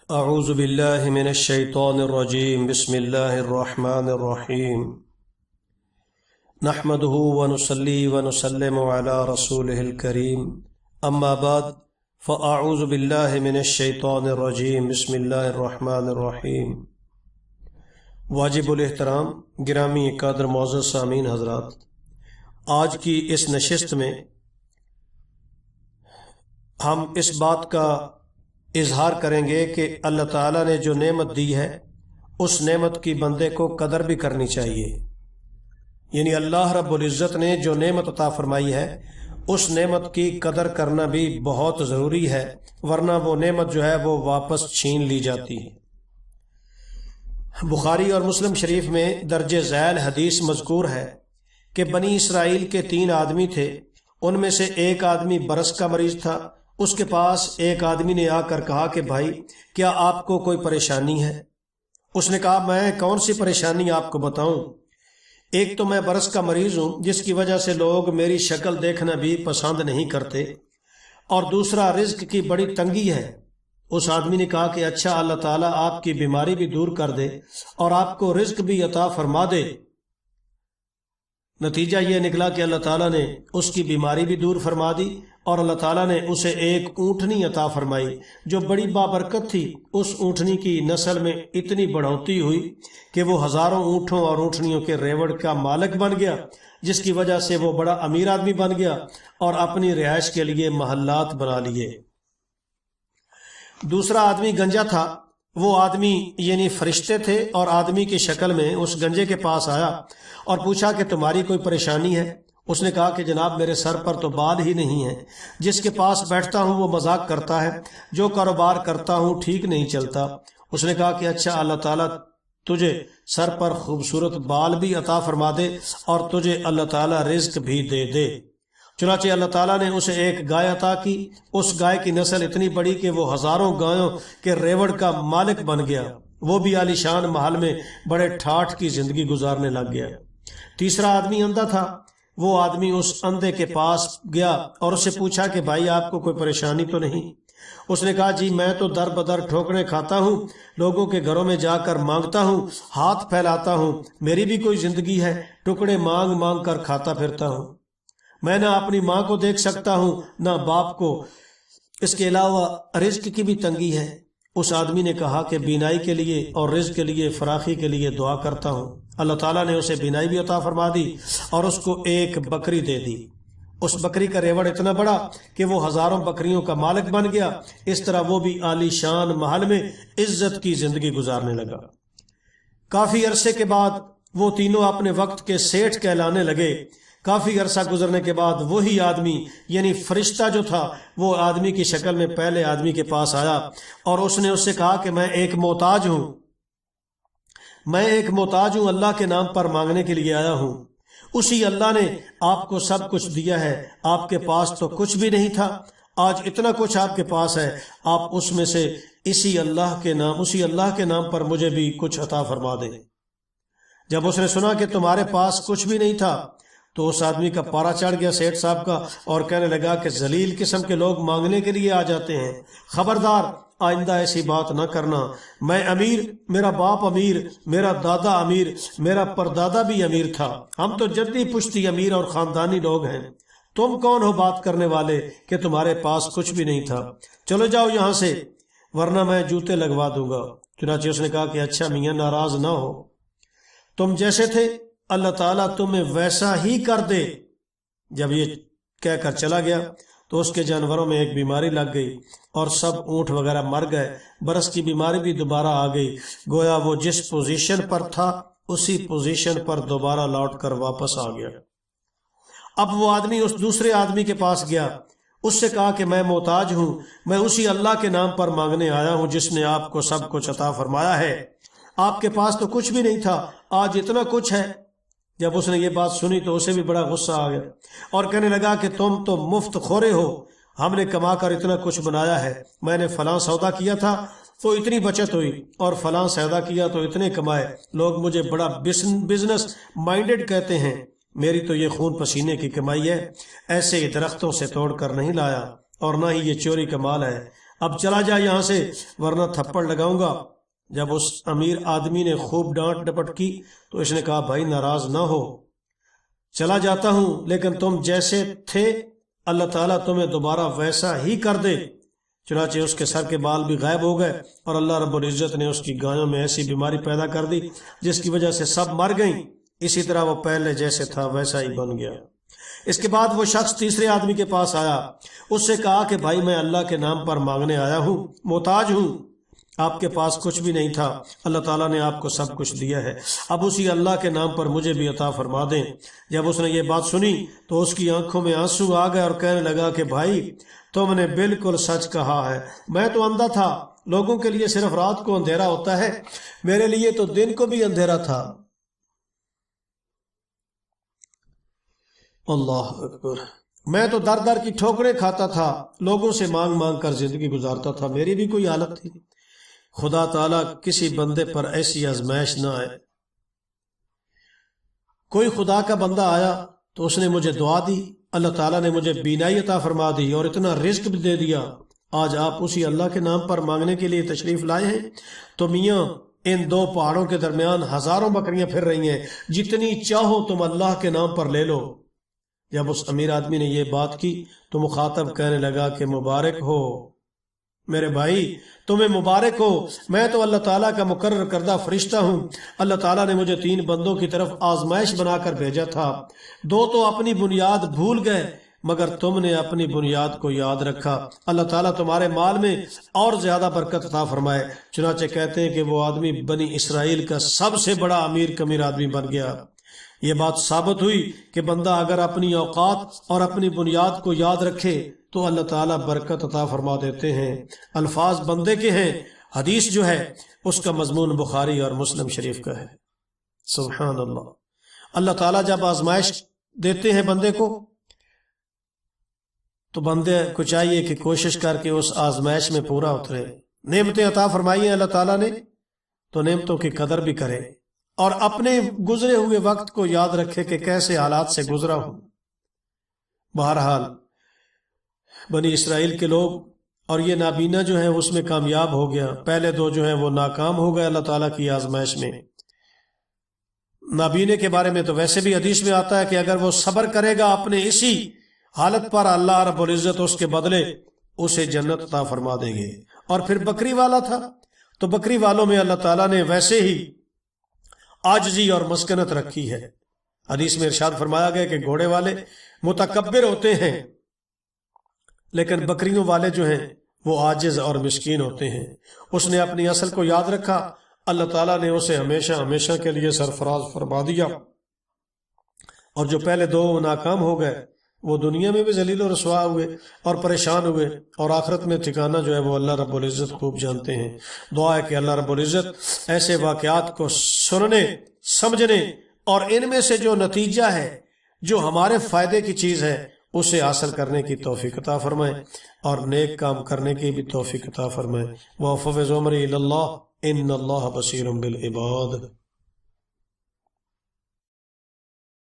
اعوذ باللہ من الشیطان الرجیم بسم اللہ الرحمن الرحیم نحمده ونصلی ونسلم علی رسولہ الکریم اما بعد فاعوذ باللہ من الشیطان الرجیم بسم اللہ الرحمن الرحیم۔ واجب الاحترام گرامی قدر معزز سامعین حضرات، آج کی اس نشست میں ہم اس بات کا اظہار کریں گے کہ اللہ تعالیٰ نے جو نعمت دی ہے اس نعمت کی بندے کو قدر بھی کرنی چاہیے۔ یعنی اللہ رب العزت نے جو نعمت عطا فرمائی ہے اس نعمت کی قدر کرنا بھی بہت ضروری ہے، ورنہ وہ نعمت جو ہے وہ واپس چھین لی جاتی ہے۔ بخاری اور مسلم شریف میں درج ذیل حدیث مذکور ہے کہ بنی اسرائیل کے 3 آدمی تھے، ان میں سے ایک آدمی برس کا مریض تھا۔ اس کے پاس ایک آدمی نے آ کر کہا کہ بھائی کیا آپ کو کوئی پریشانی ہے؟ اس نے کہا میں کون سی پریشانی آپ کو بتاؤں، ایک تو میں برس کا مریض ہوں جس کی وجہ سے لوگ میری شکل دیکھنا بھی پسند نہیں کرتے، اور دوسرا رزق کی بڑی تنگی ہے۔ اس آدمی نے کہا کہ اچھا اللہ تعالیٰ آپ کی بیماری بھی دور کر دے اور آپ کو رزق بھی عطا فرما دے۔ نتیجہ یہ نکلا کہ اللہ تعالیٰ نے اس کی بیماری بھی دور فرما دی اور اللہ تعالیٰ نے اسے ایک اونٹنی عطا فرمائی جو بڑی بابرکت تھی۔ اس اونٹنی کی نسل میں اتنی بڑھوتی ہوئی کہ وہ ہزاروں اونٹوں اور اونٹنیوں کے ریوڑ کا مالک بن گیا، جس کی وجہ سے وہ بڑا امیر آدمی بن گیا اور اپنی رہائش کے لیے محلات بنا لیے۔ دوسرا آدمی گنجا تھا، وہ آدمی یعنی فرشتے تھے اور آدمی کی شکل میں اس گنجے کے پاس آیا اور پوچھا کہ تمہاری کوئی پریشانی ہے؟ اس نے کہا کہ جناب میرے سر پر تو بال ہی نہیں ہے، جس کے پاس بیٹھتا ہوں وہ مذاق کرتا ہے، جو کاروبار کرتا ہوں ٹھیک نہیں چلتا۔ اس نے کہا کہ اچھا اللہ تعالیٰ تجھے سر پر خوبصورت بال بھی عطا فرما دے اور تجھے اللہ تعالیٰ رزق بھی دے دے۔ چنانچہ اللہ تعالیٰ نے اسے ایک گائے عطا کی۔ اس گائے کی نسل اتنی بڑی کہ وہ ہزاروں گایوں کے ریوڑ کا مالک بن گیا، وہ بھی عالی شان محل میں بڑے ٹھاٹھ کی زندگی گزارنے لگ گیا۔ تیسرا آدمی اندھا تھا، وہ آدمی اس اندھے کے پاس گیا اور اسے پوچھا کہ بھائی آپ کو کوئی پریشانی تو نہیں؟ اس نے کہا جی میں تو در بدر ٹھوکریں کھاتا ہوں، لوگوں کے گھروں میں جا کر مانگتا ہوں، ہاتھ پھیلاتا ہوں، میری بھی کوئی زندگی ہے، ٹکڑے مانگ مانگ کر کھاتا پھرتا ہوں، میں نہ اپنی ماں کو دیکھ سکتا ہوں نہ باپ کو، اس کے علاوہ رزق کی بھی تنگی ہے۔ اس آدمی نے کہا کہ بینائی کے لیے اور رزق کے لیے فراخی کے لیے دعا کرتا ہوں۔ اللہ تعالیٰ نے اسے بینائی بھی عطا فرما دی اور اس کو ایک بکری دے دی۔ اس بکری کا ریوڑ اتنا بڑا کہ وہ ہزاروں بکریوں کا مالک بن گیا۔ اس طرح وہ بھی عالی شان محل میں عزت کی زندگی گزارنے لگا۔ کافی عرصے کے بعد وہ تینوں اپنے وقت کے سیٹھ کہلانے لگے۔ کافی عرصہ گزرنے کے بعد وہی آدمی یعنی فرشتہ جو تھا وہ آدمی کی شکل میں پہلے آدمی کے پاس آیا اور اس نے اس سے کہا کہ میں ایک محتاج ہوں، اللہ کے نام پر مانگنے کے لیے آیا ہوں۔ اسی اللہ نے آپ کو سب کچھ دیا ہے، آپ کے پاس تو کچھ بھی نہیں تھا، آج اتنا کچھ آپ کے پاس ہے، آپ اس میں سے اسی اللہ کے نام پر مجھے بھی کچھ عطا فرما دیں۔ جب اس نے سنا کہ تمہارے پاس کچھ بھی نہیں تھا تو اس آدمی کا پارا چڑھ گیا سیٹھ صاحب کا، اور کہنے لگا کہ ذلیل قسم کے لوگ مانگنے کے لیے آ جاتے ہیں، خبردار آئندہ ایسی بات نہ کرنا، میں امیر، میرا باپ امیر، میرا دادا امیر، میرا پردادا بھی امیر تھا، ہم تو جدی پشتی امیر اور خاندانی لوگ ہیں، تم کون ہو بات کرنے والے کہ تمہارے پاس کچھ بھی نہیں تھا، چلو جاؤ یہاں سے ورنہ میں جوتے لگوا دوں گا۔ چنانچہ اس نے کہا کہ اچھا میاں ناراض نہ ہو، تم جیسے تھے اللہ تعالیٰ تمہیں ویسا ہی کر دے۔ جب یہ کہہ کر چلا گیا تو اس کے جانوروں میں ایک بیماری لگ گئی اور سب اونٹ وغیرہ مر گئے، برس کی بیماری بھی دوبارہ آ گئی، گویا وہ جس پوزیشن پر تھا اسی پوزیشن پر دوبارہ لوٹ کر واپس آ گیا۔ اب وہ آدمی اس دوسرے آدمی کے پاس گیا، اس سے کہا کہ میں محتاج ہوں، میں اسی اللہ کے نام پر مانگنے آیا ہوں جس نے آپ کو سب کچھ عطا فرمایا ہے، آپ کے پاس تو کچھ بھی نہیں تھا، آج اتنا کچھ ہے۔ جب اس نے یہ بات سنی تو اسے بھی بڑا غصہ آ گیا اور کہنے لگا کہ تم تو مفت خورے ہو، ہم نے کما کر اتنا کچھ بنایا ہے، میں نے فلاں سودا کیا تھا تو اتنی بچت ہوئی اور فلاں سودا کیا تو اتنے کمائے، لوگ مجھے بڑا بزنس مائنڈڈ کہتے ہیں، میری تو یہ خون پسینے کی کمائی ہے، ایسے درختوں سے توڑ کر نہیں لایا اور نہ ہی یہ چوری کا مال ہے، اب چلا جا یہاں سے ورنہ تھپڑ لگاؤں گا۔ جب اس امیر آدمی نے خوب ڈانٹ ڈپٹ کی تو اس نے کہا بھائی ناراض نہ ہو، چلا جاتا ہوں، لیکن تم جیسے تھے اللہ تعالیٰ تمہیں دوبارہ ویسا ہی کر دے۔ چنانچہ اس کے سر کے بال بھی غائب ہو گئے اور اللہ رب العزت نے اس کی گایوں میں ایسی بیماری پیدا کر دی جس کی وجہ سے سب مر گئیں۔ اسی طرح وہ پہلے جیسے تھا ویسا ہی بن گیا۔ اس کے بعد وہ شخص تیسرے آدمی کے پاس آیا، اس سے کہا کہ بھائی میں اللہ کے نام پر مانگنے آیا ہوں، محتاج ہوں، آپ کے پاس کچھ بھی نہیں تھا، اللہ تعالیٰ نے آپ کو سب کچھ دیا ہے، اب اسی اللہ کے نام پر مجھے بھی عطا فرما دیں۔ جب اس نے یہ بات سنی تو اس کی آنکھوں میں آنسو آ گئے اور کہنے لگا کہ بھائی تم نے بالکل سچ کہا ہے، میں تو اندھا تھا، لوگوں کے لیے صرف رات کو اندھیرا ہوتا ہے، میرے لیے تو دن کو بھی اندھیرا تھا۔ اللہ اکبر، میں تو در در کی ٹھوکریں کھاتا تھا، لوگوں سے مانگ مانگ کر زندگی گزارتا تھا، میری بھی کوئی حالت تھی۔ خدا تعالیٰ کسی بندے پر ایسی آزمائش نہ آئے۔ کوئی خدا کا بندہ آیا تو اس نے مجھے دعا دی، اللہ تعالیٰ نے مجھے بینائی عطا فرما دی اور اتنا رزق بھی دے دیا۔ آج آپ اسی اللہ کے نام پر مانگنے کے لیے تشریف لائے ہیں تو میاں ان دو پہاڑوں کے درمیان ہزاروں بکریاں پھر رہی ہیں، جتنی چاہو تم اللہ کے نام پر لے لو۔ جب اس امیر آدمی نے یہ بات کی تو مخاطب کہنے لگا کہ مبارک ہو میرے بھائی، تمہیں مبارک ہو، میں تو اللہ تعالیٰ کا مقرر کردہ فرشتہ ہوں، اللہ تعالیٰ نے مجھے 3 بندوں کی طرف آزمائش بنا کر بھیجا تھا، 2 تو اپنی بنیاد بھول گئے مگر تم نے اپنی بنیاد کو یاد رکھا، اللہ تعالیٰ تمہارے مال میں اور زیادہ برکت عطا فرمائے۔ چنانچہ کہتے ہیں کہ وہ آدمی بنی اسرائیل کا سب سے بڑا امیر کمیر آدمی بن گیا۔ یہ بات ثابت ہوئی کہ بندہ اگر اپنی اوقات اور اپنی بنیاد کو یاد رکھے تو اللہ تعالیٰ برکت عطا فرما دیتے ہیں۔ الفاظ بندے کے ہیں، حدیث جو ہے اس کا مضمون بخاری اور مسلم شریف کا ہے۔ سبحان اللہ۔ اللہ تعالیٰ جب آزمائش دیتے ہیں بندے کو تو بندے کو چاہیے کہ کوشش کر کے اس آزمائش میں پورا اترے۔ نعمتیں عطا فرمائی ہیں اللہ تعالیٰ نے تو نعمتوں کی قدر بھی کرے اور اپنے گزرے ہوئے وقت کو یاد رکھے کہ کیسے حالات سے گزرا ہوں۔ بہرحال بنی اسرائیل کے لوگ اور یہ نابینا جو ہے اس میں کامیاب ہو گیا، پہلے 2 جو ہیں وہ ناکام ہو گئے اللہ تعالیٰ کی آزمائش میں۔ نابینے کے بارے میں تو ویسے بھی حدیث میں آتا ہے کہ اگر وہ صبر کرے گا اپنے اسی حالت پر اللہ رب العزت اس کے بدلے اسے جنت عطا فرما دیں گے۔ اور پھر بکری والا تھا تو بکری والوں میں اللہ تعالیٰ نے ویسے ہی عاجزی اور مسکنت رکھی ہے۔ حدیث میں ارشاد فرمایا گیا کہ گھوڑے والے متکبر ہوتے ہیں لیکن بکریوں والے جو ہیں وہ عاجز اور مسکین ہوتے ہیں۔ اس نے اپنی اصل کو یاد رکھا، اللہ تعالیٰ نے اسے ہمیشہ ہمیشہ کے لیے سرفراز فرما دیا، اور جو پہلے 2 ناکام ہو گئے وہ دنیا میں بھی ذلیل و رسوا ہوئے اور پریشان ہوئے، اور آخرت میں ٹھکانہ جو ہے وہ اللہ رب العزت خوب جانتے ہیں۔ دعا ہے کہ اللہ رب العزت ایسے واقعات کو سننے، سمجھنے اور ان میں سے جو نتیجہ ہے جو ہمارے فائدے کی چیز ہے اسے حاصل کرنے کی توفیق عطا فرمائے اور نیک کام کرنے کی بھی توفیق عطا فرمائے۔ وَأَفْوِضْ أَمْرِي إِلَى اللَّهِ إِنَّ اللَّهَ بَصِيرٌ بِالْعِبَادِ۔